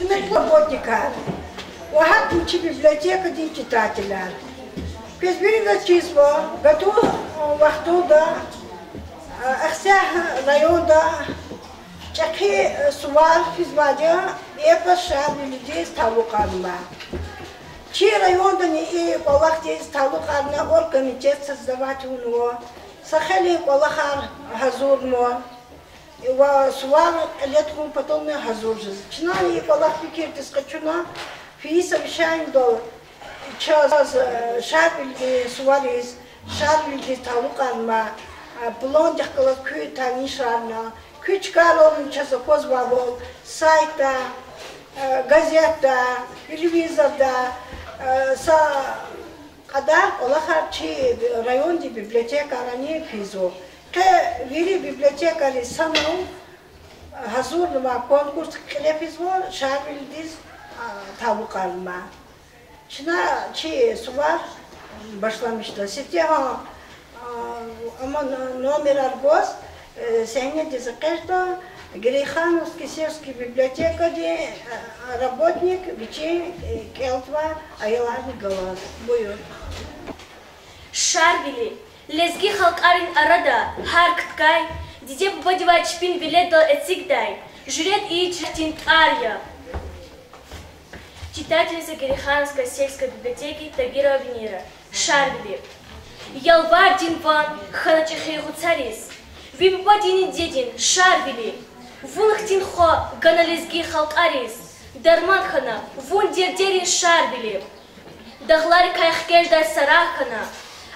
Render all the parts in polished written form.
Работника. Вахат учи библиотека для читателя. Кезбирина число, готов вахтуда, ахсях райода, чаки сувал физмадя, эпа шабли людей ставукарма. Чи райода не и полахте ставукарна оргкомитет создавать у него, сахали полахар газурно. وسؤال ليتكون بطلنا هزوجز. شناني يقولك فكرة تسقطنا في سبشان دول. شاز شاب اللي سواليز شاب اللي تاوقع ما بلون جهكلا كوي تاني شارنا كوي تكالو من شاز كوز بابو سايتا غازيتا تلفزيون سا قدر الله خارجي رايون دي بيبليوتيكا راني فيزو. Вири библиотекари саму hazur ma konkurs klepizmo şabildiz tavuklarma. Şuna suvar başlamıştı. Sitya ama номер аргос сегодня дизакешта Грейхановский сельский библиотека де работник Вичей Келтва Айларный голос. Буют. Шарбили. Лезги халкарин арада, харкткай, диде пободевать шпин билетал эцигдай, жрет и чертин ария. Читательница Герихановской сельской библиотеки Тагира Венера, Шарбили. Ялвар динван, ханачихи гуцарис. Випопадини дедин, Шарбили. Вунхтин хо, гана лезги халкарис. Дарман хана, вун дердерин Шарбили. Дахлари кайхкеждай сарахана.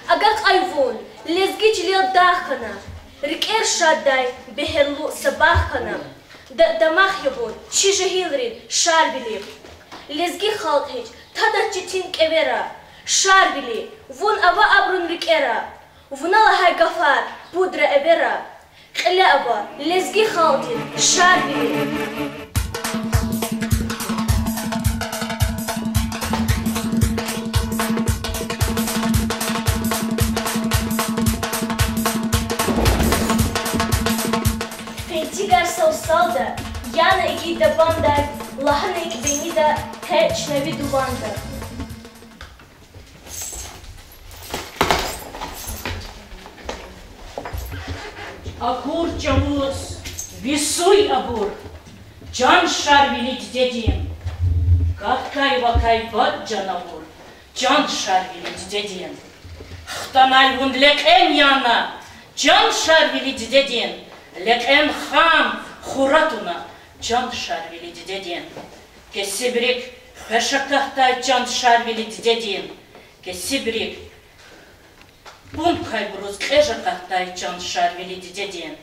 Агак айвун, лезги члил дахана, рикер шадай, бехерлу сабахана, дамах ябун, чижахилрин, шарбили, лезги халтхич, тада читин кевера, шарбили, вун ава абрун рикера, вунала хай гафар, пудра эвера, кляба, лезги халтин, шарбили. Salda, Yana iki da banda, lahana iki beni da hiç nevi duvanda. Agur çavuz, visuy abur, can şarvilit dedim. Katkay vakay bat canavur, can şarvilit dedim. Xtanay vun leken yana, can şarvilit dedim. Leken ham, Хуратуна, чан шарвили деден. Кесибрик, хашакахтай чан шарвили деден. Кесибрик, пункай бруз кежакахтай чан шарвили деден.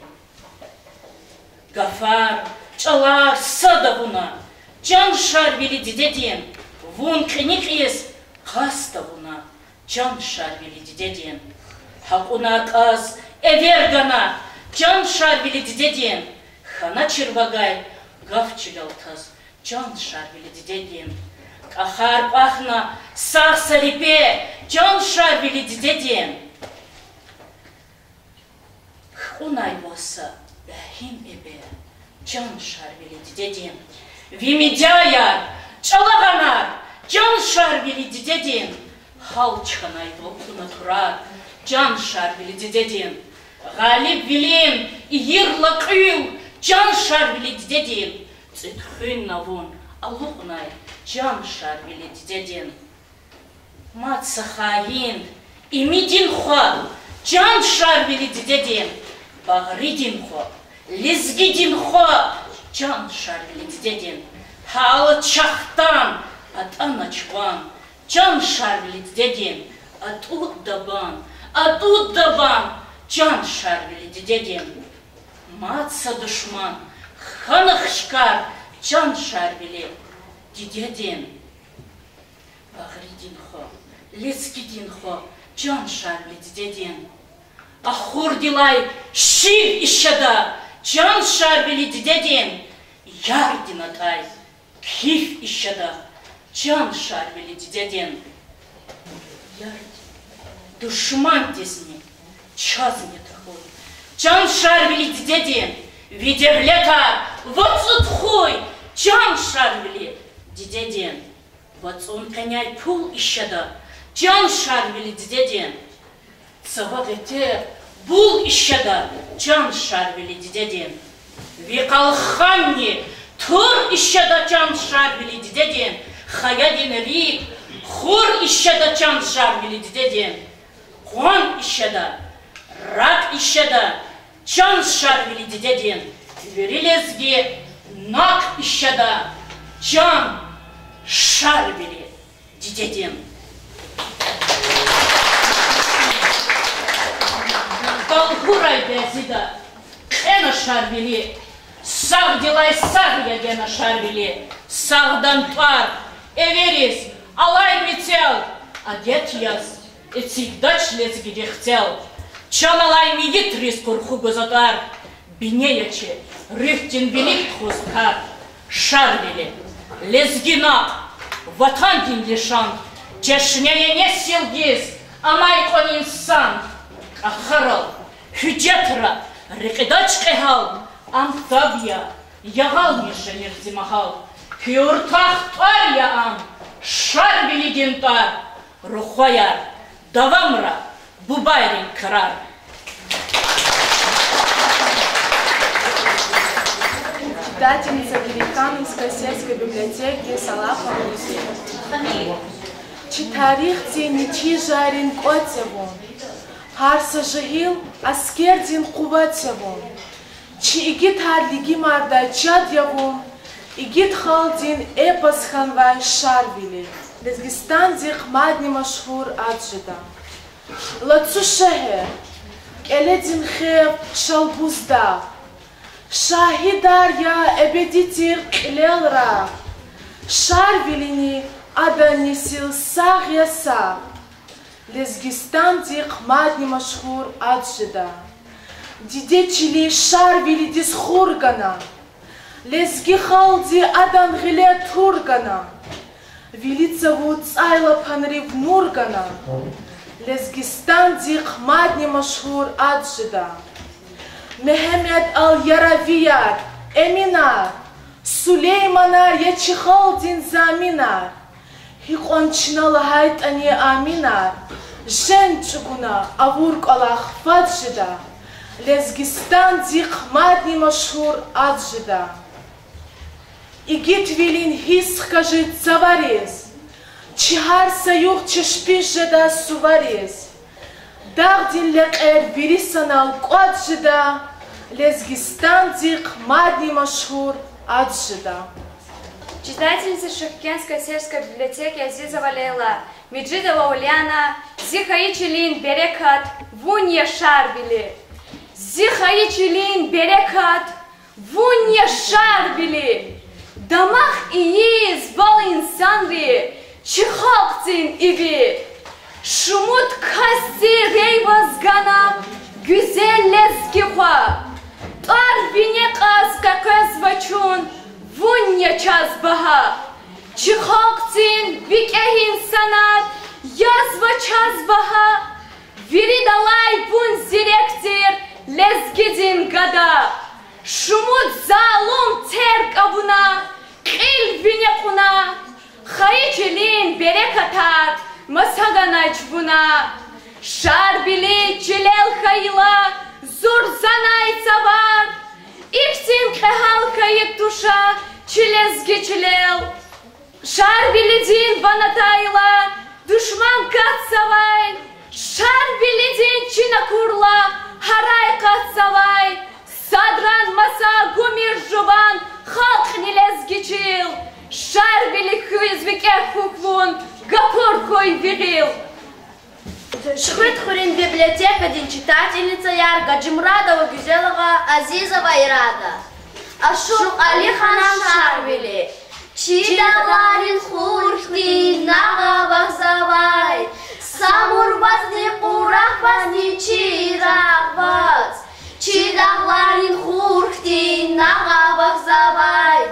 Гафар, чалар садавуна, чан шарвили деден. Вун кник ес, хаставуна, чан шарвили деден. Хакуна каз, эвергана, чан шарвили деден. Хана червагай, гавчилял таз, чан шарвили деден. Кахар пахна, сарсалипе, чан шарвили деден. Хунай боса, бахим эбе, чан шарвили деден. Вимидяя, чалаганар, чан шарвили деден. Халчханай вокуна тура, чан шарвили деден. Галиб вилин, ирла крил, Can şarvili dedin, цитхын навон, алухнай, can şarvili dedin. Mat sahayin, imidin xo, can şarvili dedin. Bağridin xo, lizgidin xo, can şarvili dedin. Halı çahtan, atana çvan, can şarvili dedin. Atut daban, can şarvili dedin. Матса душман, ханахшкар, чан шарвили, дидедин. Багридин хо, лецкидин хо, чан шарвили, дидедин. Ахур дилай, шив ищада, чан шарвили, дидедин. Ярдин атай, киф ищада, чан шарвили, дидедин. Ярдин, душман дизни, чазни тахой. Чан шарвили деден, видев лета, вот тут хуй, can şarvili didedin. Vatsun kenyay pul işada, can şarvili didedin. Sıvak eti bul işada, can şarvili didedin. Викалханни, тур ищада чан шарвили дидедин, хаядин рик, хур ищада чан шарвили дидедин, хон ищада, рак ищада, чан шарвили дидедин, верилезги, нак ищада, чан шарвили дидедин. Талхурай безида, эна шарвили, Sağ dilay sağ ya gene şarvili, sağdan par, everis, alay mitel, а дед яс, всегда члез где хотел. Чаналай миет рис курху гозатар, бинеячи, рифтин велик хускар, шарвили, лезгина, ватан динлишан, чешнее не силгиз, амай он инсан, ахарал, хюджетра, рикидач кехал, Ам табья, ягал мишенер зимахал, Хюртах тарья ам, шар велигентар, Рухаяр, давамра, бубайрин крар. Читательница Великановской сельской библиотеки Салаха Руси. Читарих ценичи жарин котеву, Харса жигил аскердин куватеву. Чи игит харлиги марда чадьяву, игит халдин эпос ханвай шарвили. Лезгистан зих мадни машхур аджида. Лацу шехер, эледин хев шалбузда. Шахидар я эбедитир лелра. Шарвилини аданисил сах яса. Лезгистан зих мадни машхур аджида. Дидечили шарвили дис хургана, лезги халди адан гиле тургана, велицеву цайла панрив нургана, лезгистан дих мадни машхур аджида, Мехемед ал-Яравияр, Эминар, Сулейманар ячихалдин заминар, хикончнала хайт ани аминар, женчугуна авурк аллах фаджида, Лезгистан дих мадни машхур аджида. Игит вилин хис кажит заварез, Чихар саюх чешпижеда суварез. Дагдин лекер вирисанал кваджида, Лезгистан дих мадни машхур аджида. Читательница Шахкенской сельской библиотеки Азизова Лейла, Меджидова Ульяна, Зихаичилин Берекат, Вунья Шарбили. Зихаичилин Берекат, Вунья Шарбили. Дамах ииз бал инсанри, Чихалктин иви. Шумут касси рейвазгана, Güzel lezgихва. Тар винекас каказ вачун, Вунья чазбаха. Чихалктин викехин санат, Язва чазбаха. Виридалай вун зиректир, Лезгидин гада. Шумут залум терк абуна, Кил винекуна. Хаичилин берекатат, Масаганайч буна. Шарбили чилел хайла, Зурзанай цавар. Ихтин кехал каит туша, Чилезги чилел. Шарбили дин ванатайла, Душман катсавай. Шарбили дин чинакурла, Харай катсавай. Садран маса гумир жуван, Халк нилезги чил. Шарбили хвизвике хуквун, Гапуркой вирил. Шхвит хурин библиотека дин читательница Ярга Джимрадова Гюзелова Азизова Ирада. Ашук Али Ханам Шарвили. Чидаларин хурхти нагавах завай. Самур базни курах базни чирах баз. Чидаларин хурхти нагавах завай.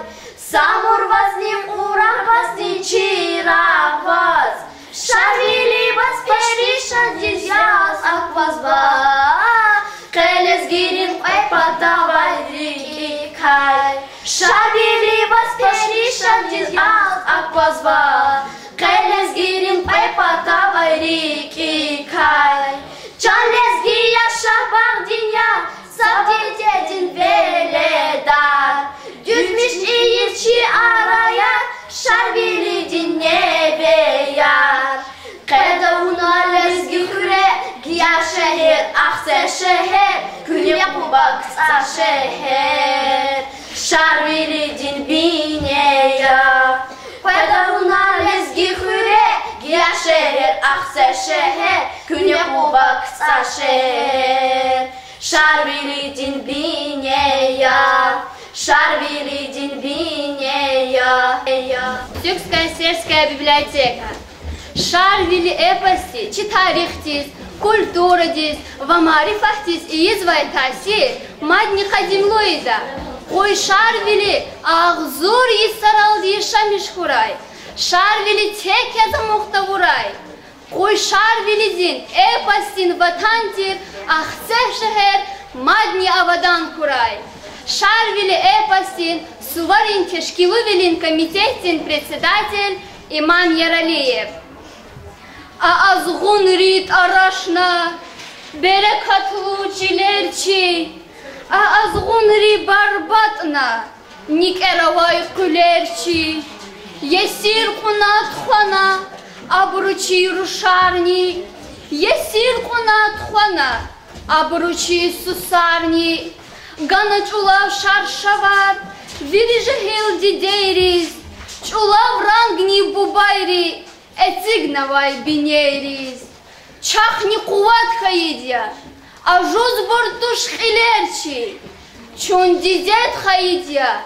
Самур базни курах базни чирах баз. Шарвили вас периша дизяс аквазба. Келес гирин кой подавай рики кай. Шарвили вас периша diz alt aquasva Qeles girim qepata vayriki kai Canles giya şahbağ dünya Sabdiyedin veledar Düzmüş iyirçi araya Şarbili dinle yar Qedavuna lezgi küre Giya şehir akse şehir Külye kubaksa şehir Şarbili din bineya Qedavuna lezgi küre Giya şehir akse şehir Külye kubaksa şehir Şarbili din bineya Шарвили Динбинея. Тюркская сельская библиотека. Шарвили эпоси, читарихтис, культурадис, вамарифахтис и извайтаси, мадни хадимлоида. Ой шарвили ахзур исаралди шамишхурай. Шарвили текеза мухтавурай. Ой шарвили дин эпосин ватантир ахцех шехер мадни авадан курай. Шарвили эпосин Суварин Тешкилувилин комитетин председатель Имам Яралиев. А азгун рит арашна берекатлу чилерчи. А азгун ри барбатна никеравай кулерчи. Есир кунат хвана абручи рушарни. Есир кунат хвана абручи сусарни. Гана чулав шаршават, вирижахил дидейрис, чулав рангни бубайри, эцигнавай бинейрис. Чахни куват хаидя, а жуз буртуш хилерчи, чун дидет хаидя,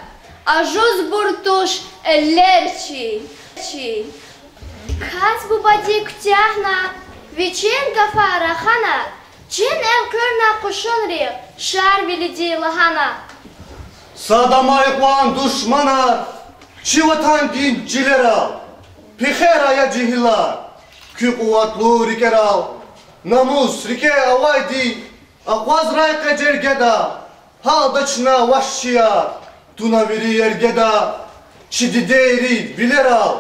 а жуз буртуш эллерчи. Каз бубади ктяхна, вечен гафара хана, Чин элкörna kuşunri şarvili dilahana. Sadamayıkvan düşmana, çivatan dincilera, piheraya cihila, kü kuvvetlu rikeral, namus rike avaydi, akvaz rayka cergeda, haldaçna vaşşiya, tunaviri yergeda, çidideyri bileral,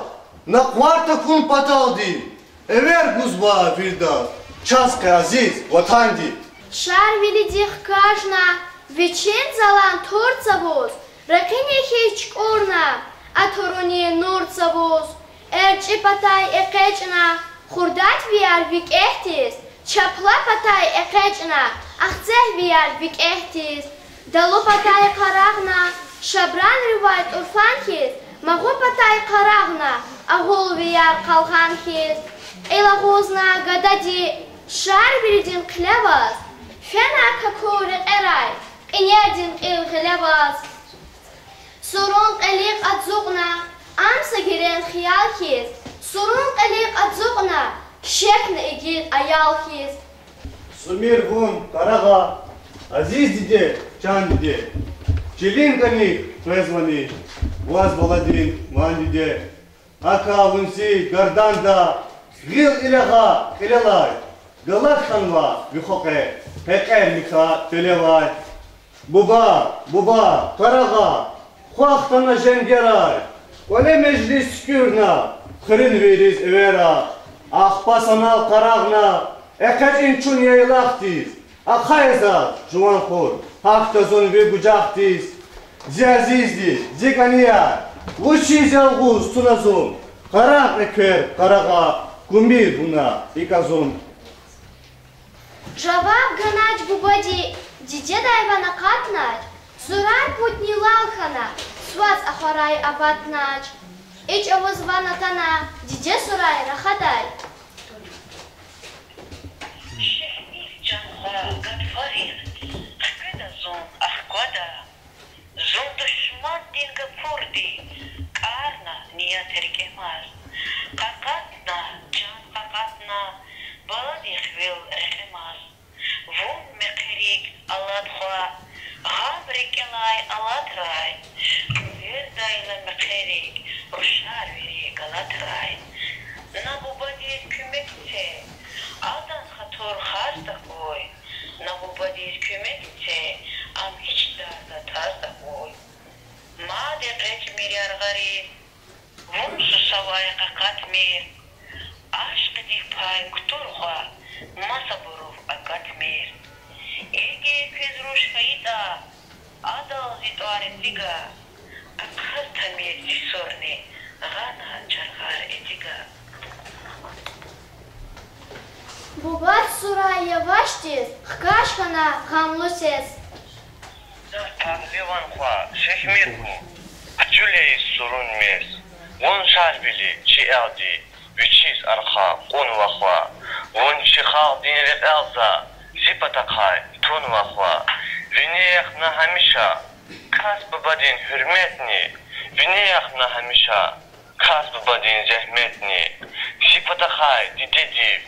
nakvarta kun pataldi, ever buzba virda. Çaska aziz, vatandi. Şarvili dihkajna, veçin zalan tortsavuz, rakine hiç orna, atoroni nurtsavuz, erçi patay ekeçna, hurdat viyar vik ehtiz, çapla patay ekeçna, ahzeh viyar vik ehtiz, dalu patay karagna, şabran rivayet urfankiz, magu patay karagna, ahul viyar kalgankiz, elagozna gadadi, Şarvilidin klevaz, fena kakuri eray, inyerdin ilgilevaz. Surun qeliq adzugna, amsa giren xiyalkiz, surun qeliq adzugna, kişekni igil ayalkiz. Sumir vun, karaga, aziz dide, can dide, çilin kani, vezmani, vaz baladin, man dide, haka vunsi, gardanda, gil ilaha, ilalay. Galat kanva, vixoke, heker mika, televay. Buba, karaga, huaktana jengeray. Ole meclis kürna, kırın veriz evera. Ahpasanal karagna, ekecin çun yaylaktiz. Akhayza, juvankhor, haktazon ve bucaktiz. Ziyazizdi, ziganiya, vuşiz yalguz tunazon. Karag eker, karaga, kumir buna, ikazon. Жаваб ганач бубади, диде дайвана катнач, сурай путни лалхана, сваз ахарай абатнач. Ич авозвана тана, диде сурай рахадай. Шехнив жанха гадфарин, хкеда зон ахквада, зон душман динга фурди, карна ния теркемаз, какатна, жан какатна, балади хвил рехемаз. Вон мекерик аладхва, габрикелай аладрай, вердайла мекерик, рушарвери галадрай. Набубадир кümekçe, adan hator hasta koy. Nabubadир kümekçe, am hiç darda tazda koy. Made geç milyar garip, Масабуров Агатмир. Эге Кезруш Хаида, Адал Зитуарин Вига, Акхастамир Зисорни, Гана Чархар Этига. Бубат Сурая Ваштис, Хкашхана Хамлусес. Пахливанхва, Шехмирху, Ачулей Сурунмес, Вон Шарбили, Чиэлди, Вичис Арха, Кунвахва, Вон Чихал Динрек Элза, Зипатакай, Тунвахва, Винеях на Хамиша, Касбабадин Хюрметни, Винеях на Хамиша, Касбабадин Зехметни, Зипатакай, Дидедив,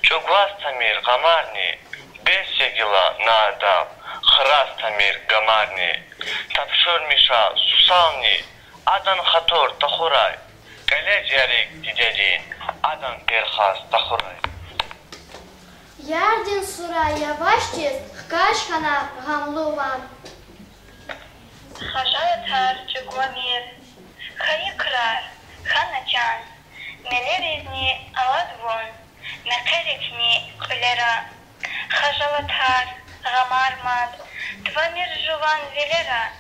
Чугвас Тамир Гамарни, Бесегила Наадаб, Храс Тамир Гамарни, Тапшур Миша Сусални, Адан Хатор Тахурай, Галез Ярик Дидедин, Адан Перхас Тахурай. Ярдин Сурая Ваштис, Хкашхана Хамлуван. Хажаятар Чугвамир, Хаикрар, Ханачан, Мелеризни Аладвон, Накерикни Кулера, Хажалатар, Гамармад, Твамир Жуван Велера,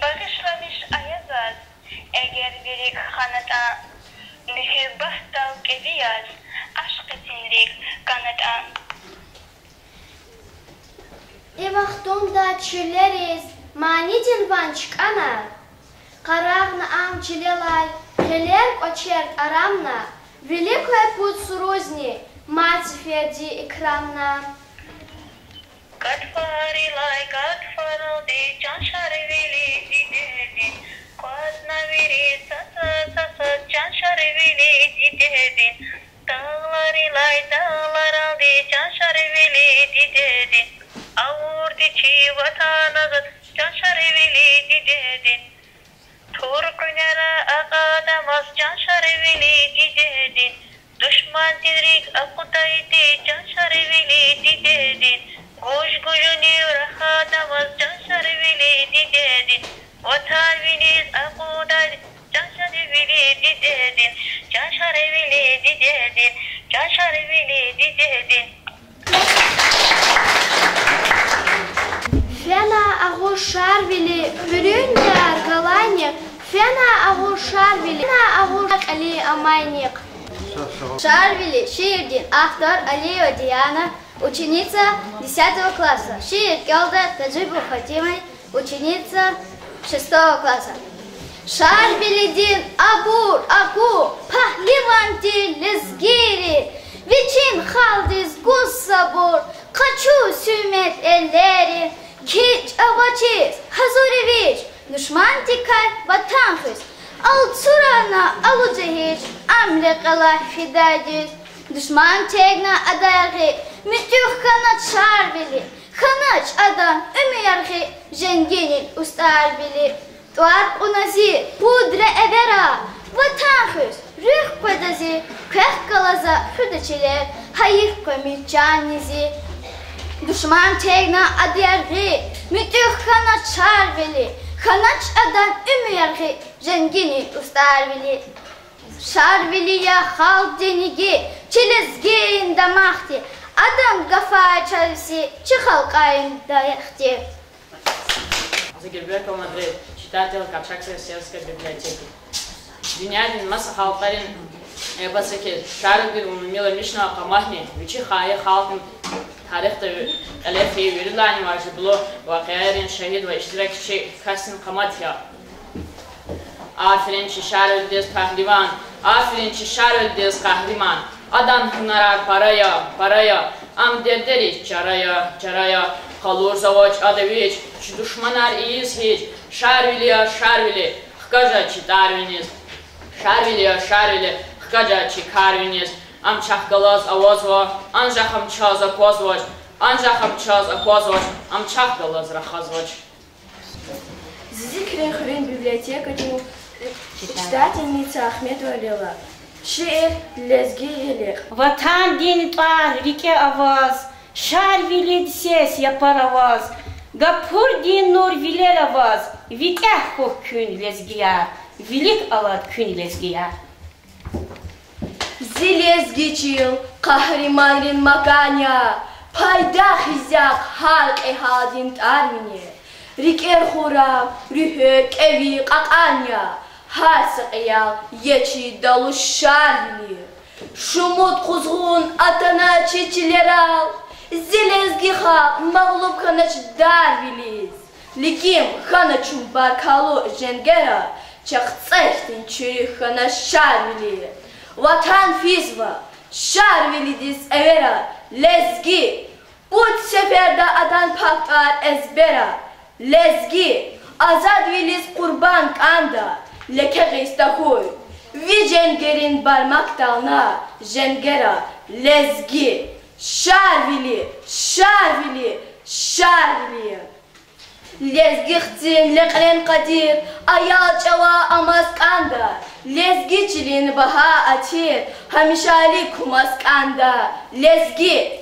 Багышламиш Аязаз, Эгер Велик Ханата, Михибахтал Кевияз, Ашкатинрик Каната. Евахтунда Чулерис, Манидин Ванчик Ана, Карагна Ам Чилелай, Хелер Очерт Арамна, Великая Путь Сурузни, Мать Ферди Экрамна. Gadfari lai gadfaral di janshari vili didedin Quasna viri sasa janshari vili didedin Dağlari lai dağlaral di janshari vili didedin Avur di çi vatanazat janshari vili didedin Turkunera aqadamas janshari vili didedin Düşman tirik akutaydi janshari vili didedin Goş gujuni rahatavaz janshari vili didedin Vatan viniz akudad janshari vili didedin Janshari vili didedin Janshari vili didedin Фена Агушар Вили, Хрюня Галаник, Фена Агушар Вили, Фена Агушар Али Амайник. Шарвили Шиирдин, автор Алиева Диана, ученица 10 класса. Шиир Келда Таджибу Фатимой, ученица 6 класса. Шарвилидин Абур Аку, Пахливанти Лезгири, Viçin Халдиz Guz Sabur, Kaçu Sümmet Elleri, Kiç Avaçiz, Hazuriviç, Düşman Dikkat Vatanhız, Alçurana Alucehiç, Amrekala Fidadiz, Düşman Tegna Adargı, Mütüh Kanat Şarvili, Kanaç Adam Ümiyargı, Jengenil Ustarbili, Tuar Unazir, Pudre Evera, Vatanhız, Rüh Padazi, Kök Kalaza Hüdeçiler, Hayır Komit Canizi, Düşman Tegna Adargı, Mütüh Kanat Şarvili, Kanaç Adam Ümiyargı, Jengenil Ustarbili, Şarviliya halk denigi, Çilizgin damahti, Adam gafa çalısı, Çıhalkayın dayakti. Загербекова Мадрид, читатель Капшакской сельской библиотеки. Дюнядин маса халқарин эпосеки шаргир умила мишна камахни, вичи хае халқин тарихта элефи вирилани маржи було вақиярин шахид ва иштиракчи касин каматия. Aferin ki şer öldüz kahraman, aferin ki şer öldüz kahraman. Adam hınarar paraya, am derderiz caraya. Kalur zavaç adeviç, ki düşmanar iyiz hiç. Şervili, hkaja ki darviniz. Şervili, hkaja ki karviniz. Am çahgalaz avazva, ancak am çaz akvazvaç. Am çahgalaz rahazvaç. Зикре Хрин библиотека читательница Ахмедова Лила. Шиир Лезги Елех. Ватан дин тар рике аваз, шар вилид сес я параваз. Гапур дин нур вилер аваз, викех хох кün лезгия, велик алат кün лезгия. Зелезгичил, Кахриманрин Маканя, Пайдах изяк, Халк Эхадин Тармине, Рикер Хурам, Рюхер Кеви Каканя, Хасакиял, Ечи Далушарли, Шумут Кузгун Атана Чичилерал, Зелезгиха Маглуб Ханач Дарвилиз, Ликим Ханачум Баркалу Женгера, Чахцехтин Чурихана Шарвили, Ватан Физва, Шарвилидис Эвера, Лезги, Путь Сеперда Адан Пактар Эзбера, Лезги, Азадвилис Курбан Канда, Лекегистахуй, Ви Женгерин Бармактална, Женгера, Лезги, Шарвили, Шарвили, Шарвили. Лезгихтин леклен кадир, аял чава амасканда, лезгичлин баха атир, хамишали кумасканда, лезги,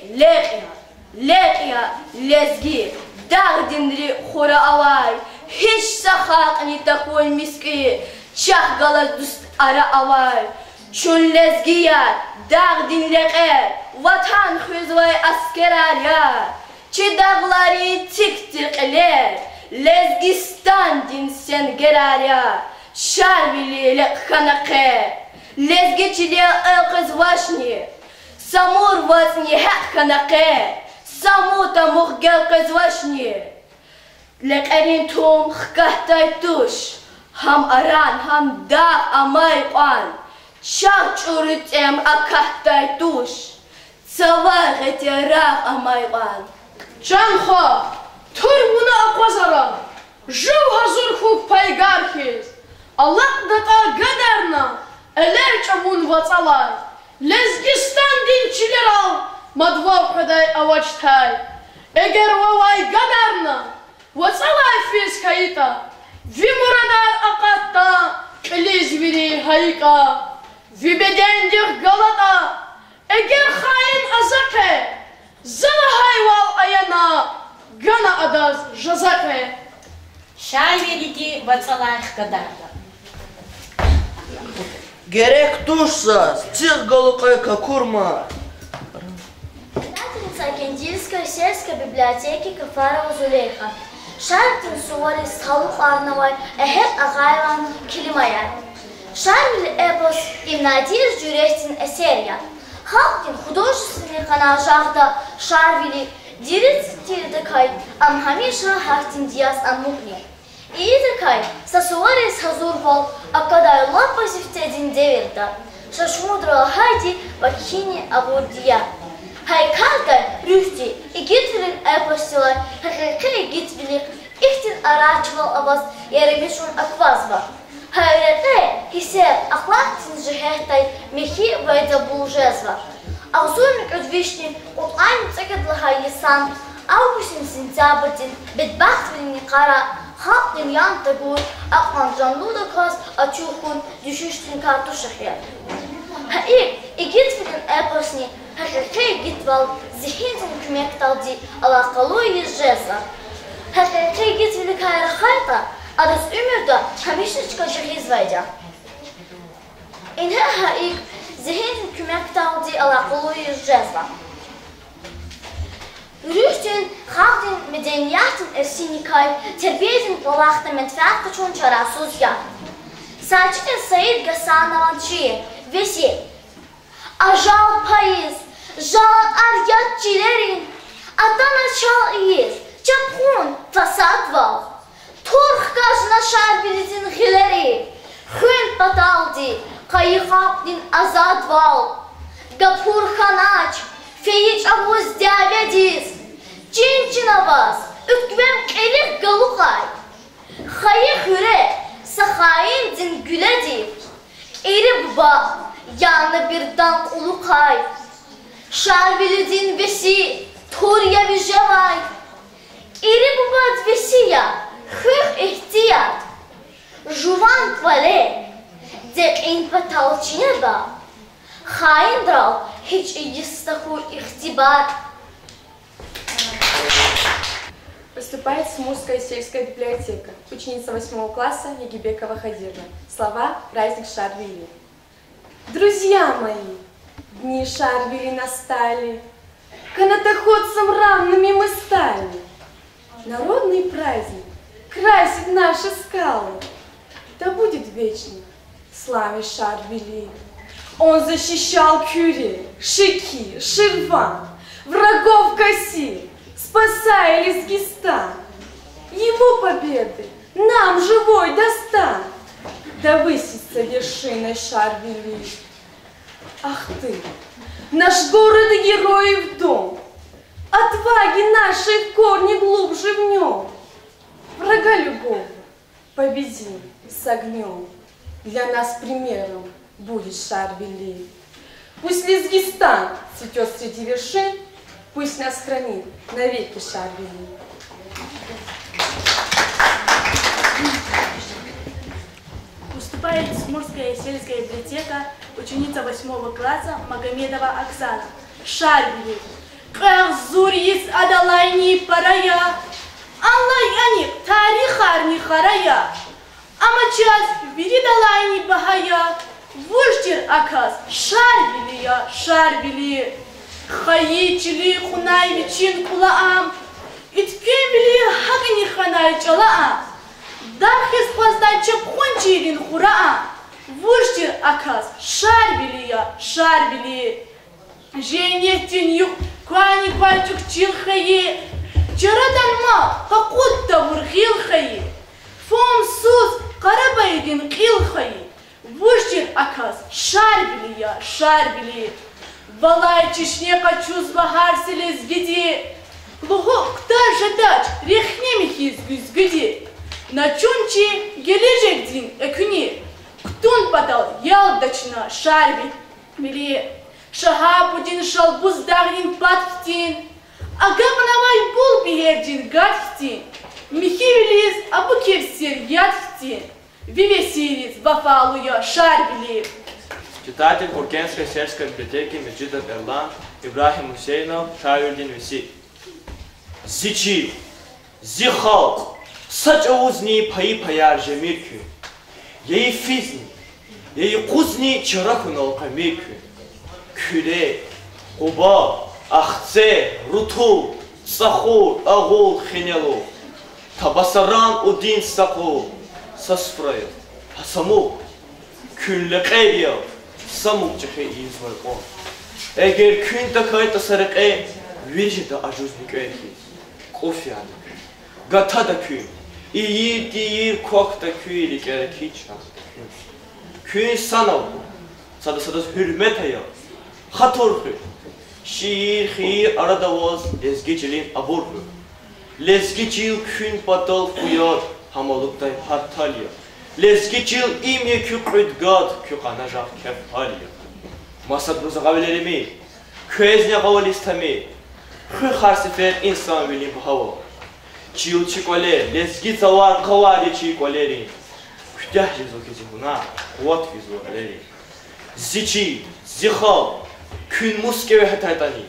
лекя, лезги, дагдинри хура авай, хич сахак не такой миски, чах галас дуст ара авай, чун лезгия, дагдин леке, ватан хузвай аскераря. Çi dağları tik-tikler, Lezgistan dinsen gerarya, Şarvili lekhanake, Lezgiçili ıqız vaşni, Samur vazni hakhanake, Samuta muhgel qız vaşni, Lekerin tum xkahtay tuş, Ham aran ham dağ amay qan, Çağ çurutem akahtay tuş, Savağet yaraq amay qan. Canho, turmuna akvazaram, Жив hazır paygarkiz, Allah data gadarna, Eler çabun vatsalay, Lezgistan dinçiler al, Madvav kaday avaçtay, Eger vavay gadarna, Vatsalay fiz kayıta, Vi muradar akatta, Elizviri hayka, Vi bedendik galata, Eger hain azake, Zala hayval ayana, Gana adaz jazake. Şarvelidi vatsalayık kadarda. Gerek тушса, стих голукайка курма. Предательница Акендильской сельской библиотеки Кафарова Зулейха. Шарптин Сували Салух Арнавай Эхет Агайван Килимаян. Шарвили эпос Имнадир Джурестин Эсерия. Халктин художественный канал Шахта Шарвили Дирец Тирдекай Амхамиша Хахтин Диас Аммухни. Иидекай Сасуарис Хазурвал Акадай Лапасифтедин Деверда Шашмудра Хайди Вакхини Абурдия. Хайкалтай Рюхти и Гитвилин Эпостилай Хахекей Гитвилик Ихтин Арачвал Абас Еремишун Аквазва. Хайрете Хисер Ахлахтин Жихехтай Мехи Вайда Булжезва. Ахзурник Удвишни Утайн Цикадлаха Ясан Августин Сентябрдин Бедбахтвилин Никара Halkın yan tagur, akman canlı da kas, açuhun, düşüştün kartuşahya. Haik, igitvilin eposni, hakikay gitval, zihintin kümek taldi, alakalı yüzceza. Hakikay gitvili kayra hayta, adas ümürda, hamişni çıkacak izvayca. İnha haik, zihintin kümek taldi, alakalı yüzceza. Rühtin, halkın medeniyetin ersinikay, terbiyetin balaqta menfaat kaçun çarasuz ya. Saçıda Said Gasanavan şiir, vesi. Ajal payız, jalat aryatçilerin, Adana şal iyiz, çapun fasad val. Turh gazına şarbilitin hileri, Hün pataldi, kayı halkın azad val. Gapur hanaç, Feyiç avuz devediz, Çin avaz, Ütkvem kelik galukay. Hayı hüre, Sahayin din güledi, Eri baba, yanı birdan ulukay. Şarvili din vesi, Turya vijavay. Eri baba dvesiya, Hıh ihtiyat. Juvan kvale, Dekin patalçine ba. Hain драл, hiç есть такой ихтибар. Выступает Смусская сельская библиотека, ученица 8 класса Егибекова Хадирна. Слова «Праздник Шарвили». Друзья мои, Дни Шарвили настали, канатоходцам равными мы стали. Народный праздник красит наши скалы. Да будет вечно славе Шарвили. Он защищал Кюре, Шики, Ширван, врагов гасил, спасая Лезгистан. Его победы нам живой достан. Да высится вершиной Шарвили. Ах ты, наш город героев дом, отваги нашей в корни глубже в нем. Врага любого победим с огнем. Для нас примером будет Шарвили. Пусть Лезгистан цветет среди вершин, пусть нас хранит навеки Шарвили. Выступает Смурская сельская библиотека, ученица 8 класса Магомедова Оксана. Шарвили. Кахзурис адалайни парая, аллайяник тарихарни харая, амачас виридалайни бахая, вуждир аказ Шарвилия, Шарвили. Хаичили хунай вичин кулаам, иткемили хагни ханай чалаам. Дахис поздача кончилин хураам, вуждир аказ Шарвилия, Шарвили. Женехтин юг квани квальчук чилхае, чарадан мал какут-то вурхилхае, фом сус карабайдин килхае, вуждир аказ Шарвилия, Шарвили. Балай чешне качуз багар селез гиди, лугук та жадач рехнемихиз гюзгиди, на чунчи гележек дин экуни, ктун падал ялдачна Шарвили. Шахапудин шалбуз дагнин патфтин, агапнавай бул бигердин гадфтин, михивилиз абукевсир ядфтин, вивесириз вафалуя Шарвили. Читатель Уркенской сельской библиотеки Меджидов Эрлан Ибрахим Хусейнов Шарвильдин Виси. Зичи, зихал, сачаузни паи паяр жемиркю, ей физни, ей кузни чарахунал камиркю. Küre, Quba, Axtse, Rutu, Sahur, Ağul, Xinelu, Tabasaran, Udin, Saqu, Sasfraya, Hasamuk, Külleqeriya, Samuk cıxı izvarqo. Eğer kün takayta sarıqı, virjida ajuznik öykü, Qofyanı, Gata da kün, İyi deyir kuak da küylik erki çak da kün. Kün sanav, sada hürmet aya, Xatorxu, şiir, xir, aradavoz, lezgicilin aburxu. Lezgicil kün patal fuyar, hamalıqtay partalya. Lezgicil imye küqüdgad, küqanajaq kefalya. Masad ruzaqavilerimi, küezne qavalistami, xü xarsifer insan vilim hava. Çil çikole, lezgi zavar qavali çikoleri. Kütah jizo kezimuna, quvat vizualeri. Zici, zixal, Kün muske ve hetaytani,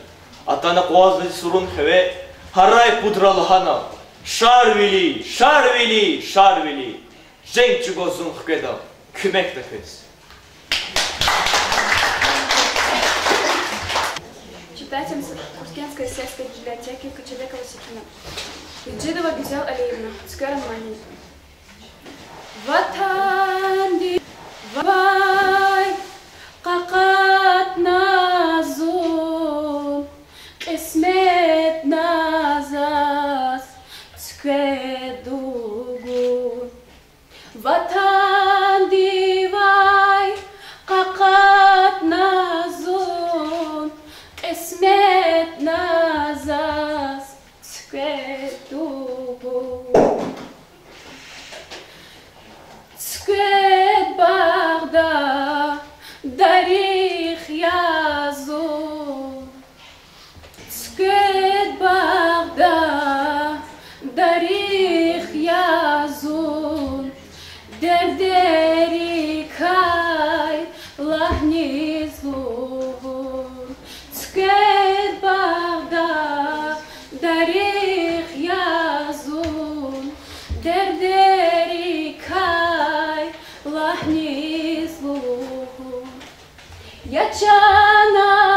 atana qoazlı surun xeve, haray pudralı hana, Şarvili, Şarvili, Şarvili, Cenk çugozun xukeda, kümek de kız. Читатель Уркенской сельской библиотеки Кочевекова Секина. Меджидова Гюзел Алиевна, Сквером Мани. Ватанди, вай, قاقات نازون قسمت نازاز تكدوغون وطن دیوای قاقات نازون قسمت نازاز تكدوغون تكد باغدا Дарих язу, скет багда, дарих язу, дердери кай лахни злун, скет багда, дарих язу, дердери кай лахни злун. Я чана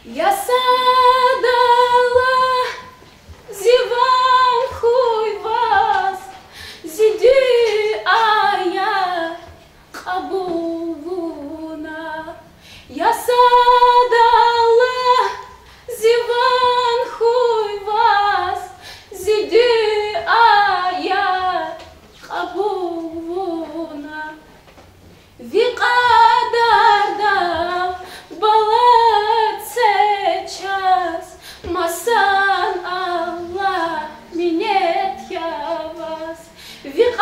Ясадала зиванхуй вас, зиди ая кабувуна. Ясадала зиванхуй вас, зиди ая кабувуна. Викадарда балат сейчас, масан Аллах минет я вас. Викадарда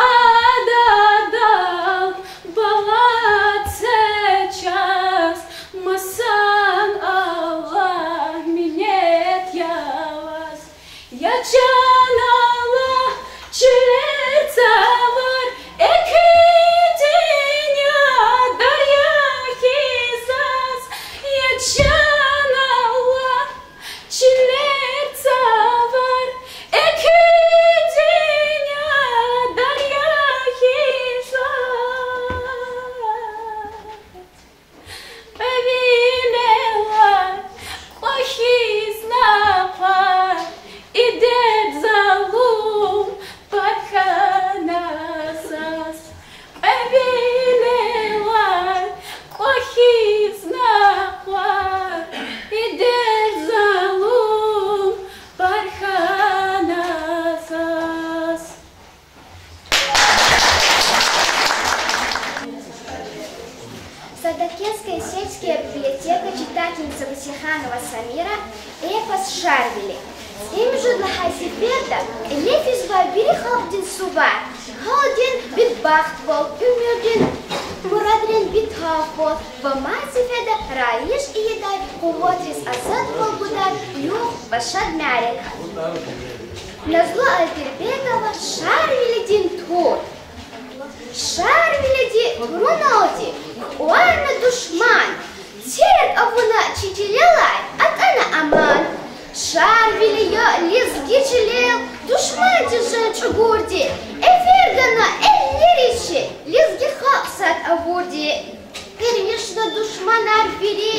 балат сейчас, масан Аллах минет я вас. Я чанала чилица var ekidenya darya hizas. Я чанала чилица var ekidenya darya hizas. Повелела похизнапа идет залум парханасас. Повелела похизнапа идет залум парханасас. Садакетская сельская библиотека, читательница Васиханова Самира, эпос Шарвили. Им же для Хасиферда Лефис Бабири Халдин Сувар, Халдин Битбахтвол, Умюдин Мурадрин Битхаввол, Бамазифеда Раиш и Едай, Кумотрис Азад Волгудар, Юх Башад Мярик. Назло Альтербекова Шарвили Тур. Шарвили Туруноди, Уарна Душман, Терек Авуна Чичилелай, Атана Аман. Шарвили я лизги чилел, душман держал чугурди, Эфирдана эллиричи, лизги хапсат авурди. Конечно, душман арвири,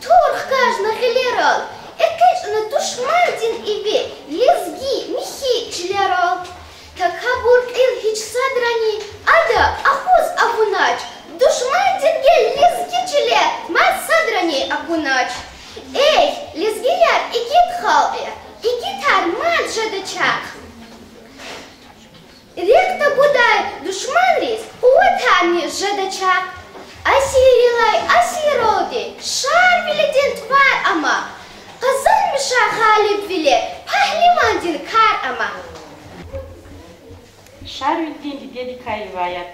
турх кажна хилерал, конечно, душман дин иви, лизги михи чилерал. Так хабург ил хич садрани, ада ахуз авунач, душман дин гел лизги чиле, мат садрани акунач. Эй, лизгияр, игит халбе, игитар мат жадачак. Ректа будай душман рис, уатарни жадачак. Асирилай, асироди, шарвилидин твар ама. Казан миша халиб виле, пахливандин кар ама. Шарвилидин диди кайваят.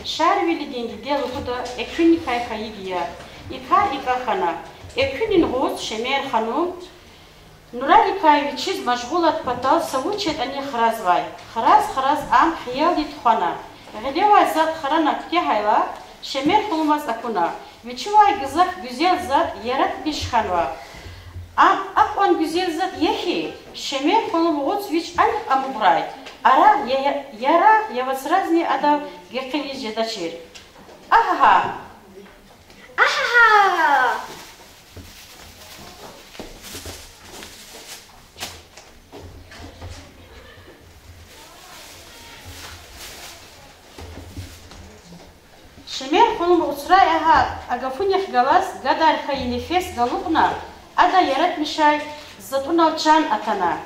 Шарвилидин диди лухуда эквини кайхаигия. Икар икахана. Эквинин гост Шемер ханум Нураликаевич чиз машгулат патал савучет ани хразвай. Храз ам хияли тхана. Гелева зат храна ктехайла Шемер хулмаз акуна. Вичувай гызак гүзел зат ярат бишханва. Ам акван гүзел зат ехи Шемер хулм гоц вич аль амуграй. Ара яра явасразни адав гекили жедачир. Ахаха. Ахаха. Шемер хулм уцрай аха агафунях галас гадар хайнефес галугна ада ярат мишай затунал чан атана.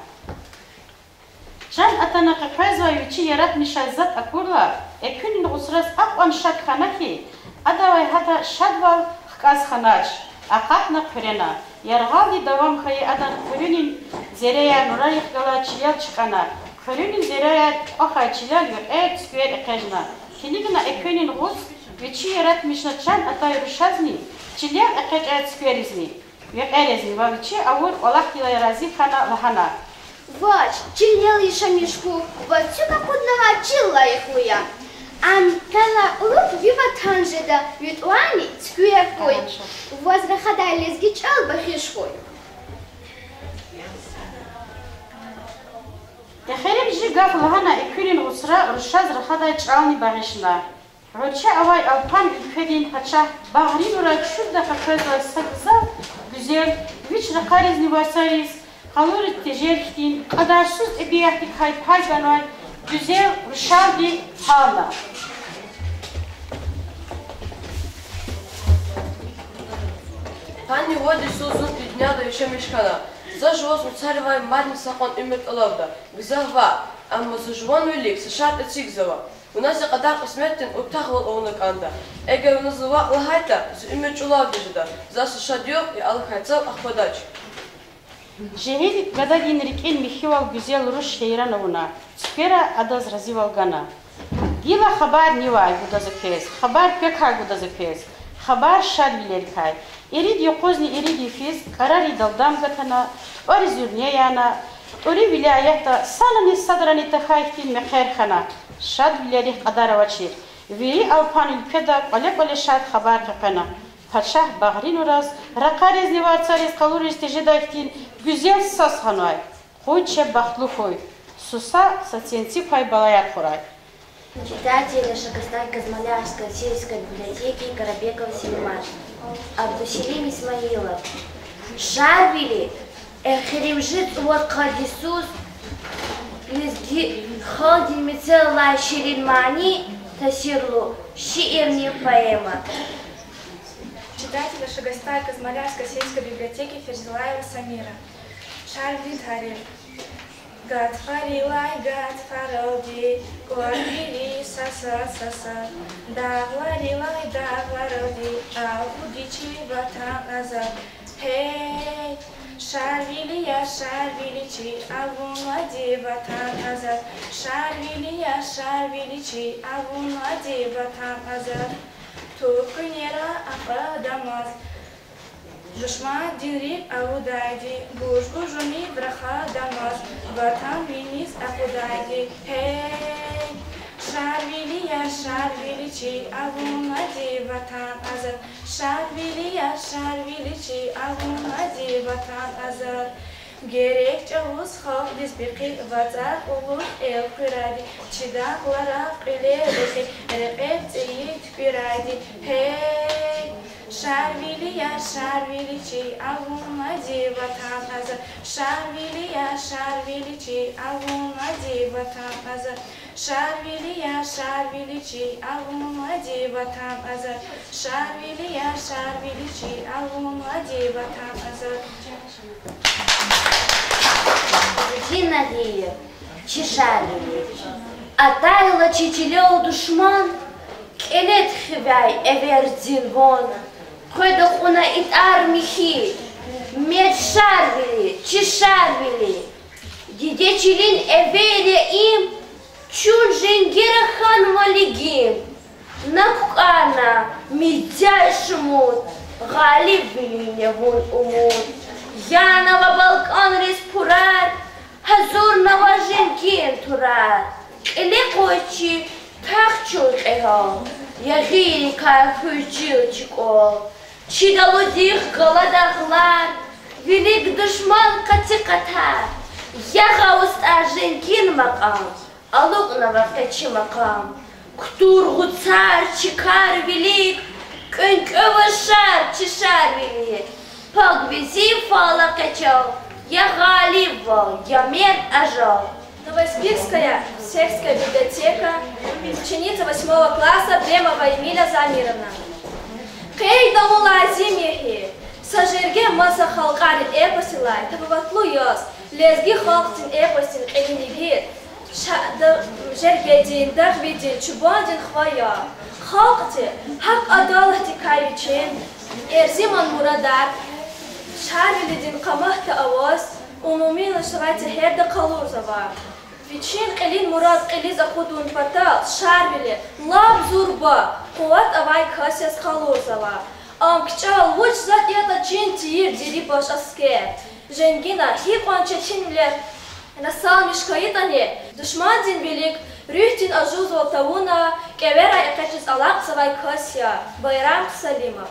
Чан атана какайзва ючи ярат мишай зат акурла эквинин уцрас акван шад ханахи ада вай хата шадвал хказ ханач акатна пырена яргалди давам хай адан куринин зерея нурайх гала чиял чикана куринин зерея аха чиял юр сквер экежна кинигна эквинин гус Вичи ярат мишна чан атай рушазни, чилия акэчэт скверизни. Векэрезни, ва вичи аур олах кила ярази хана лахана. Вач, чилия лиша мишку, вацю капуднага чилла ихуя. Ам кала улук вива танжеда, витуани скверкой. Возрахадай лезги чал бахишкой. Техерим жигав лахана эквирин усра рушаз рахадай чални бахишна. Роча авай алпан ülkedin haça bağrın uğrak şurada kaközler sakıza güzel Вич ракаризни варсарис, халурит тежерхтин, кадарсуз эбияхти кай пайганой, güzel Rüşadi Hala. Hani vodi suzun dünya da yaşamışkana. Zajvoz mutsarivay marni sakon ümmet alavda. Gzahva. Ama zajvan ülik sışart etsik zava. У нас kadar kısmetin uktahval oğunu kanda. Eğer onu zıvakla hayta, ümmet çulav dejida. Zası şadiyor ya alıkaytsav akbadaç. Жеහෙди гадагин рикин михивал гюзел руш шейрановна. Сфера адаз разивалгана. Дила хабар нивай гудазакес, хабар пекхай гудазакес, хабар шад вилеркай. Ирид йокозни ирид ефис, карари далдам гатана, ори зюрнеяна, ори виляята, санани садрани тахайхтин мехерхана. Шад вилерих адаравачир. Вири алпанил педа, оле шад хабар пекана. Падшах бағрин ураз, рақарез неварцарез қалурез тежедайхтин, güzel sas hanay, хоче бахтлу хой, суса сатенци хай балаят хурай. Читатели Шагостай-Казмалярской сельской библиотеки Карабекова Селимаш, Абдуселим Исмаилов, Шарвили, Эхеримжит вот Кадисус, Лизги Халдин Мицеллай Ширинмани, Тасирлу, Шиирни поэма. Читатели Шагостай-Казмалярской сельской библиотеки Ферзилаева Самира. Шарви Тарин. Гатфарилай, гатфаралди, гордили саса. Даварилай, даваралди, аудичи ватан назад. Хей, шарвили я, шарвиличи, авунлади ватан назад. Шарвили я, шарвиличи, авунлади ватан назад. Tuknera akadamaz, Dushman diri audaydi, Gujgujuni brahadamaz, Vatan minis akudaydi, Hey, Sharvili ya sharvilichi, Avunadi vatan azad, Sharvili ya sharvilichi, Avunadi vatan azad. Gerek çavuz halk dizbirki vazar olur el kıradi Çidaklara ilerisi repet zeyit piradi Hey Şarvili ya şarviliçi avunadi vatan azar Şarvili ya şarviliçi avunadi vatan azar Şarvili ya şarviliçi avunadi vatan azar Şarvili ya şarviliçi avunadi vatan azar Надея, чешарили, атайла чичилеу душман, келет хивай эвердин вон, койда хуна ит армихи, мед шарвили, чешарвили, дидечилин эвере им, чун женгера хан валигим, накана мидяшмут, галиб билине вон умут, Янова Балкан респурар, Hazur navajenkin turar, ele koçi takçul eha, yagiri kayfıcıl çiko, çidaludih galadaklar, velik düşman katı katar, yaga ust arjenkin makam, aluk navafeçi makam, kutur gutsar çıkar velik, könk övaşar çişar velik, pag bizi fala kaçal. Я Галива, я мед ажал. Новоспирская сельская библиотека, ученица 8 класса Бремова Эмиля Замировна. Кей дамула зимехи, сажерге маса халкарит эпосилай, табаватлу йос, лезги халктин эпосин элинигит, жергедин, дахвидин, чубандин хвая. Халкти, хак адалахти кайвичин, эрзиман мурадар, Шарвилидин камахта аваз, умуми нашрайти херда калурзава. Вичин элин мурад эли захудун патал, шарвили, лаб зурба, куат авай касяс калурзава. Амкча луч зат ята чин тиир дири баш аскер. Женгина хипанча чинлер, насал мишкаитане, душман дин велик, рюхтин ажуз волтауна, кевера якачиз алак савай кася, Байрам Салима.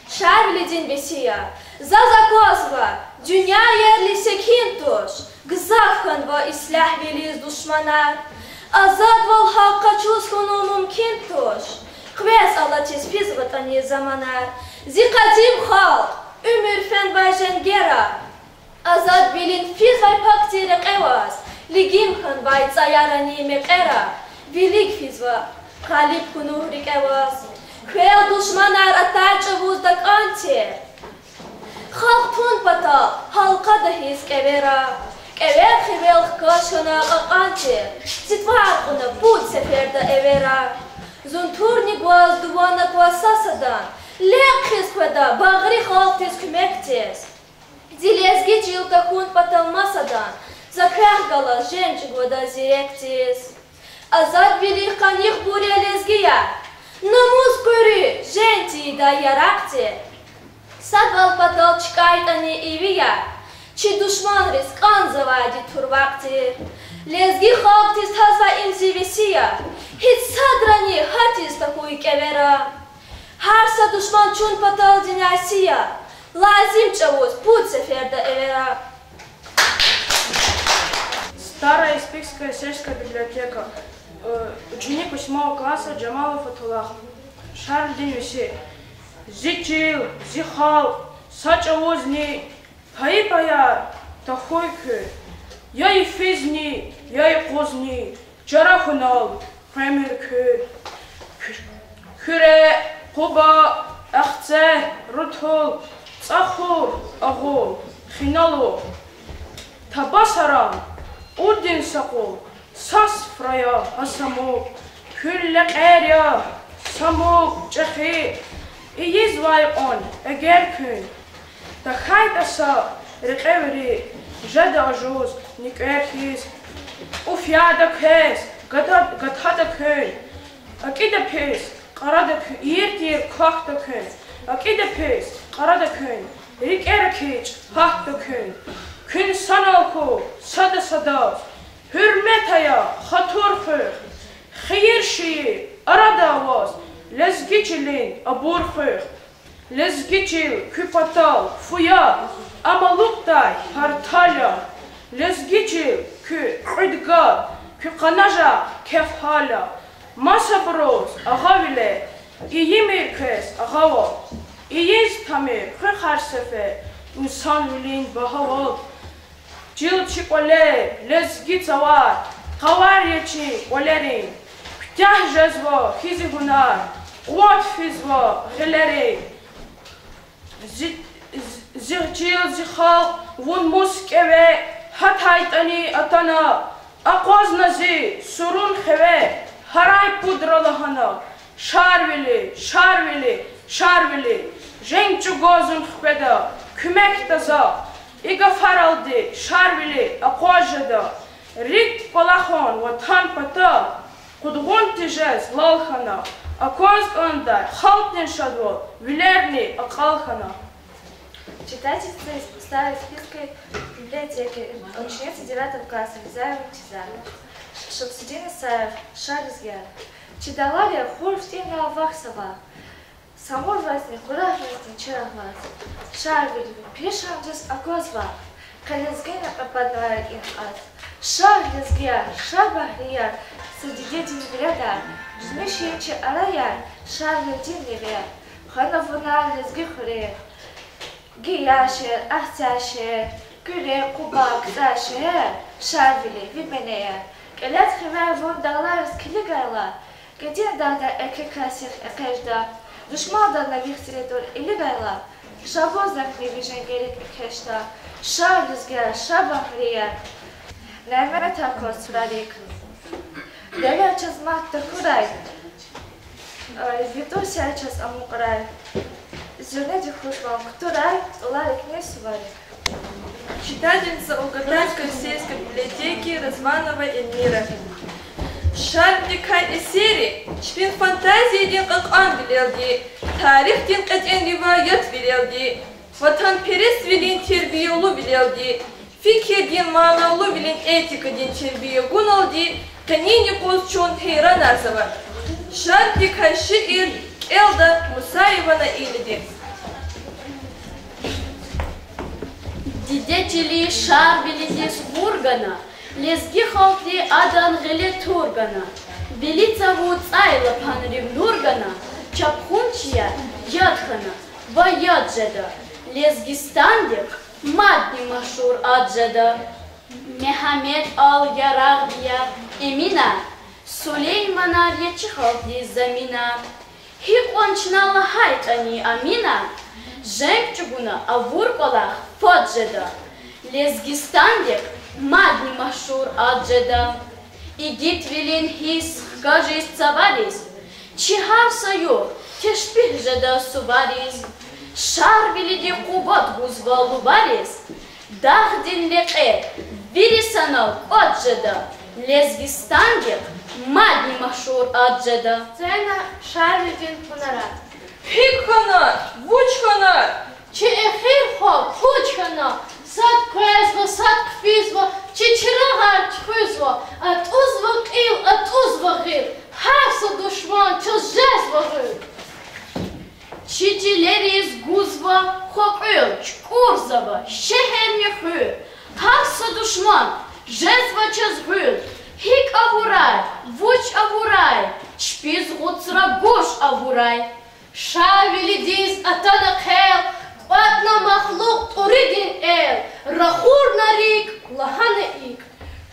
Шарвилидин бесия, Зазакозва, dünya yerlisi kintoş, gızafkanva islah veliz düşmanar, azad val hakka çuzkunu mümkintoş, kves Allah tespizvat ani zamanar, zikadim halk, ümür fen vajen Azad bilin fiz vay pakti reqewas. Ligim khan vay tsayarani meqera. Vilig fiz va qalib kunuh reqewas. Kvel dushmanar atacavuz dak anti. Xalqtun pata halqa da his kevera. Kever khivel khashana qanti. Sitvar quna bud seferda evera. Zunturni gwaz duvana kwasasadan. Leqis kwada bagri xalqtis kümektis. Zilezgi çilta kun patalmasadan. Zakrah gala jenç goda zirektis. Azad vili qanih burya lezgiya. Namuz köri jenti da yarakti. Sadval patal çikaytani iviya. Çi düşman riskan zavadi turvakti. Lezgi xalqtis hazva imzivisiya. Hiç sadrani hatis takuy kevera. Harsa düşman çun patal dinasiya. Lazim чавоз путь сеферда эвера. Старая Испикская сельская библиотека. Ученик 8 класса Джамалов Атулах. Шарль Денюси. Зичил, зихал, сачавозни, паипая, тахойкы. Я и физни, я и козни, чарахунал, премиркы. Кюре, куба, ахце, рутхол. Цахур, агол, хиналу, табасарам, удин сакол, сас фрая, асамок, күллек әря, самок, чахи, иез вайон, эгер күн, тахайт аса, рекевери, жада ажуз, ник эрхиз, уфяда кэс, гатхада күн, акида пес, қарада күн, иртир кахта күн, акида пес, Qarada kün, rik erkeç, hakta kün. Kün sanalku, sada sada. Hürmet aya, hatur xır. Xeyir şiyi, arada vaz. Lezgiçilin, abur xır. Lezgiçil, küpatal, fuya. Amaluktay, hartalya. Lezgiçil, kü idgar. Kü kanaja, kefhala. Masabroz, agavile. İyimirkes, agava. İyiz tamir, xarsefe, insan vilin bahaval. Cil çikole, lezgi zavar, kavaryeçi olerin. Ptah jezva, hizi hunar, uat fizva, hileri. Cil zihal, vun muskeve, hataytani atana. Aqoz nazi, surun kheve, haray pudralahana. Şarvili, şarvili, şarvili. Женчу гозун хпеда, кюмек таза, ига фаралди, шарвили, акожада, рик палахон, ватан пата, кудгун тижез, лалхана, акоз ондар, халтнин шадво, вилерни, акалхана. Читательница из старой Испикской библиотеки, ученица 9 класса, Лизаева Чизарова, Шамсудин Исаев, Шарлизгер. Чидалалия хурфтина вахсава. Самур возьми, куда жизни чарахваз. Шарвили, пишам здесь агозва. Калезгина попадает им ад. Шарлизгер, шабахрияр, садидетин вреда. Жмещичи араяр, шарлидин невер. Ханавуна лезги хуре. Гияшер, ахтяшер, кюре, кубак, зашер. Шарвили, вименея. Келет химер вон даларыз килигайла. Гедин дада экекасих экежда. Düşmandan da vixtiretor iligayla, şabozak nevijen gerek keşta, şarlizger, şabahriyer, nermene takos fradik. Dever çaz mahta kuray, vitor serçaz amuqray, зернети хушвам, której ларик не сварик. Читательница Угадайской сельской библиотеки Разванова Эльмира. Шарникай эсери, шпин фантазии дин какан билелди, тарих дин катен риваят билелди, ватан перес вилин тербиелу билелди, fikir дин мағалу вилин этика дин тербие гуналди, канини коз чон хейран арзава. Шарникай шиир Элда Мусаевана илиди. Дидетели шар билидис бургана, лезги халти адан геле тургана, билица вуд айла панрим нургана, чапхунчия ядхана, ваяджеда, лезги стандик, maddi maşhur adjada. Mehmet al-Yaragdiya Emina, Süleymanar yeçihaldi zamina. Hiqonçnala haytani amina, Женщина авурколах фоджеда, Лезгистандек мадни машур аджеда, Игит вилин хис кажись цаварис, Чихар саю тешпихжеда суварис, Шар вилиди кубот гузвал лубарис, Дахдин леке вирисанал аджеда, Лезгистандек мадни машур аджеда. Цена шар вилин пунарат. Хикхана, вучхана, Чи ехир хо, хучхана, сад квезво, сад кфизво, чи чирагар тхвизво, ат узво кил, ат узво гил, хавса душман, чо жезво гил. Чи джилеріз гузво, хопил, чкурзава, шехер нехир, хавса душман, жезво чоз гил, хик авурай, вуч авурай, чпиз гуцра гош авурай. Шавили диз атана хел, Батна махлук уридин el, Рахур нарик, лахане ик.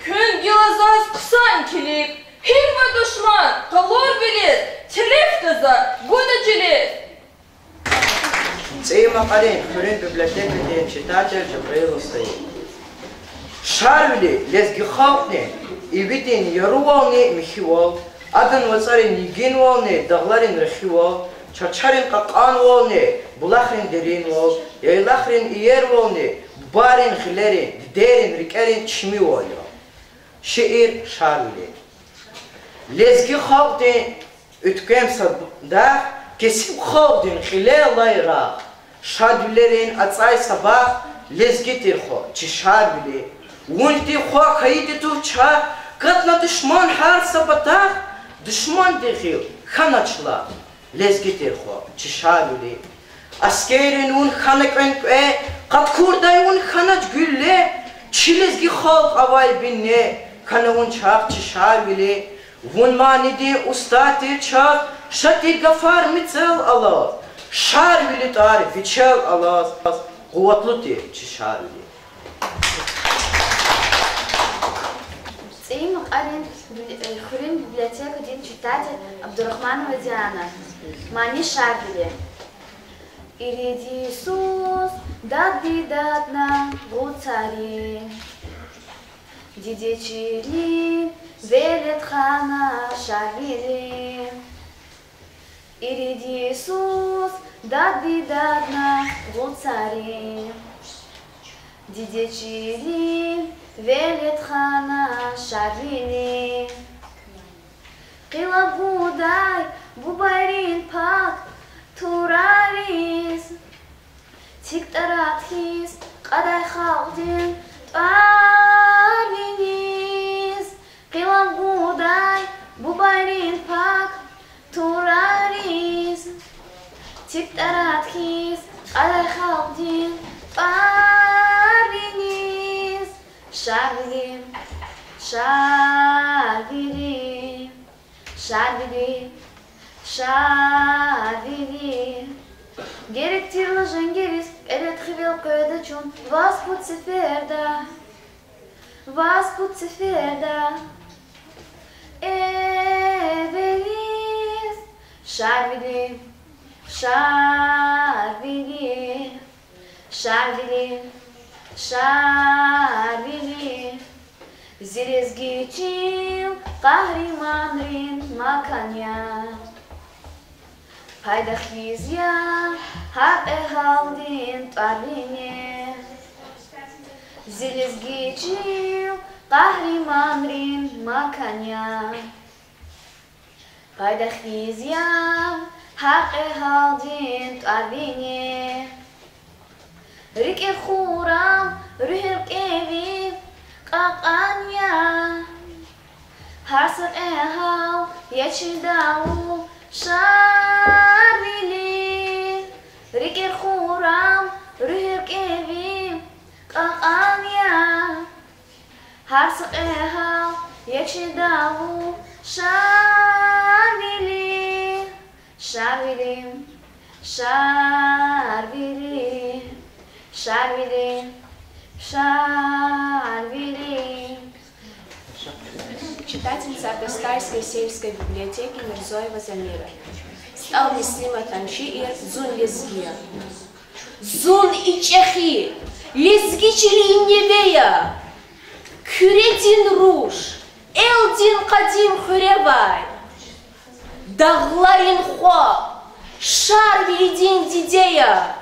Күн гилазаз кысан килик, Хилва душман, Калор билет, Телеф таза, Гуда жилет. Цейма Карин, Хурин библиотекаде читатель Джабраил стоит. Шарвили лезги халкне, и видин ярувални михивал, Адан вацарин нигинвални, Дагларин рахивал, Чачарин какан волне, булахрин дерин вол, яйлахрин иер волне, барин хилерин, дерин рикерин чми волyo. Şiir şarvili. Lezgi halkdin ütkem sadda, kesip halkdin hilelayra. Şadülerin atsay sabah, lezgi tirho, çi şarvili. Unti ho kayıdı tuğça, katna düşman her sabata, düşman dehil, kanaçla. Lezgi tirho, çi şarvili. Askerin un hanekvenkve, katkurday un hanaç gülle, çi lezgi halk avay binne, Kanavun çak çi şarvili, vun manidi ustati çak, şatir gafar mitsel Allah, şarvili tarif içel Allah, kuvvetli çi şarvili. Цей Хурин библиотека один читатель Абдурахманова Диана. Мани шарвили. Ириди Иисус, дат бидатна гуцари. Дидечили, велет хана шарвили. Ириди Иисус, дат бидатна гуцари. Дидечили, велет хана шарвили. Кила будай, бубайрин пак, турарис. Тиктарат хис, qaday халдин, Arvinis, Kila buday, bubairin pak, turaris. Tiktarat his, qaday haldin, Arvinis. Şarvilim, şarvilim, şarvilim, şarvilim. Gerektirli jengeris, elet хивел көйдачун, вас пуциферда, вас пуциферда. Эверис, шарвили, шарвили, шарвили, шарвили. Зирезгичил, kahrimanrin makanya. Paydahizya, har ehaldin tarine. Zilizgicil, kahrimanrin makanya. Paydahizya, har ehaldin tarine. Rike khuram, ruhir kevi, kakanya. Harsar ehal, yechidawu, şarvili. Rikir khuram, ruhir kevi, kakanya. Harsar ehal, yechidawu, şarvili. Şarvili, şarvili, Шарвили, шарвили. Читательница Артастайской сельской библиотеки Мирзоева Замира. Стал Неслиматан шиир Зун лезги. Зун и чехи, лезги чили невея. Küredin ruş, eldin kadim hürevay. Dağların hua, şar vilidin dideya.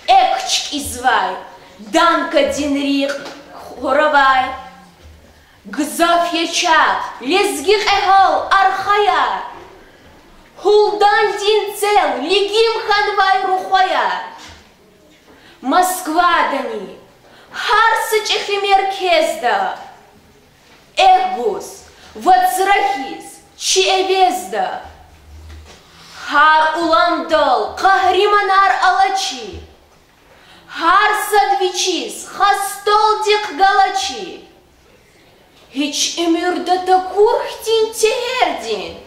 Ekçik izvay, danka dinrik horavay. Gızaf yeçak, lezgih ehal arxaya. Huldan din cel, ligim hanvay ruhaya. Moskvadani. Харсыч эхимеркезда, эгус, вацрахис, чиевезда. Хар уландал, кахриманар алачи. Хар садвичис, хастолдик галачи. Хич эмюрдата курхтин тегердин.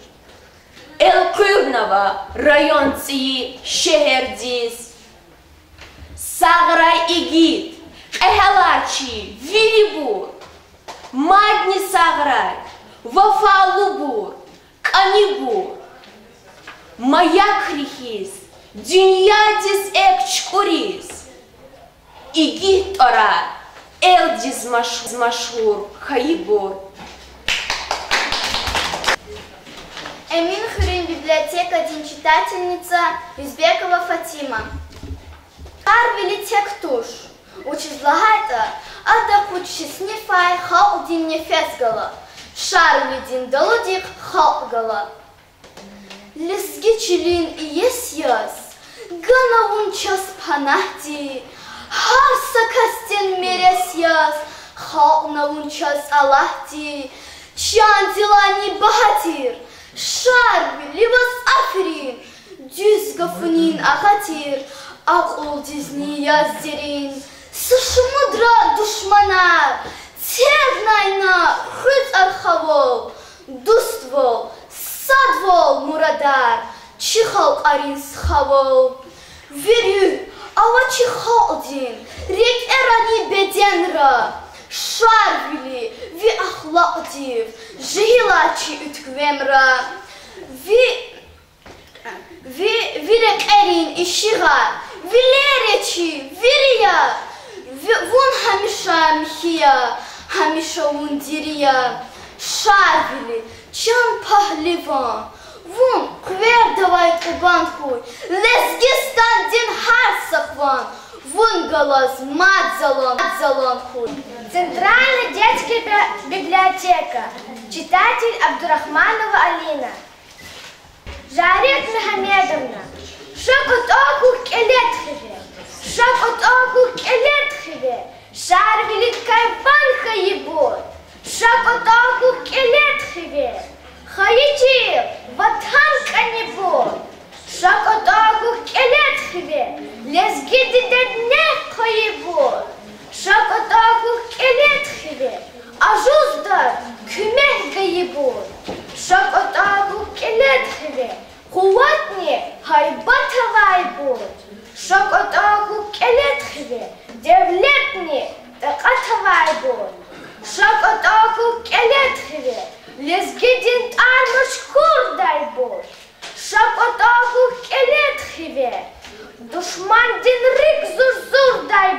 Эл-Кюрнова, район ци шехердис. Саграй игит. Эхалачи, Вилибур, Мадни Саграй, Вафалубур, Канибур, Маякрихис, Дюньядис Экчкурис, Игит Ора, Элдис Машур, Хаибур. Эмин Хурин, библиотека, один читательница, Юзбекова Фатима. Харвили тектуш. Учизлагайта, ада кучи снифай халдин нефесгала, шарвидин далудик халгала. Лезги чилин и ес-яс, гана унчас панахти, харса кастин мерес-яс, хална унчас алахти, чандилани бахатир, шарвили вас африн, дюзгафунин ахатир, акул дизни яздерин. Сушмудра душманар, тернайна хыц архавол, дуствол, садвол мурадар, чихал арин схавол. Верю, ава чихалдин, рек эрани беденра, шарвили, ви ахладив, жигилачи үтквемра, ви рек эрин ишигар, вилеречи, вирия. Вон хамиша мхия, хамиша ундирия, шарвили, чан пахливан, вон квер давай кубанхуй, лезгистан дин харсахван, вон галас мадзалан хуй. Центральная детская библиотека. Читатель Абдурахманова Алина. Жарет Мухаммедовна. Шокотоку келетхиве. Шокотоку келетхиве. Шарвилит кайфан хаибор. Шокотоку келетхиве. Хаичи ватан канибор. Шокотоку келетхиве. Лезгиди дедне хаибор. Шокотоку келетхиве. Ажуздар кümeh gayibor. Шокотоку келетхиве. Куватни хайбатавай бор. Шокотоку келетхиве. Девлетни тaqatavay bor. Шокотоку келетхиве. Лезгидин тармыш курдай бор. Шокотоку келетхиве. Душмандин рик зур-зурдай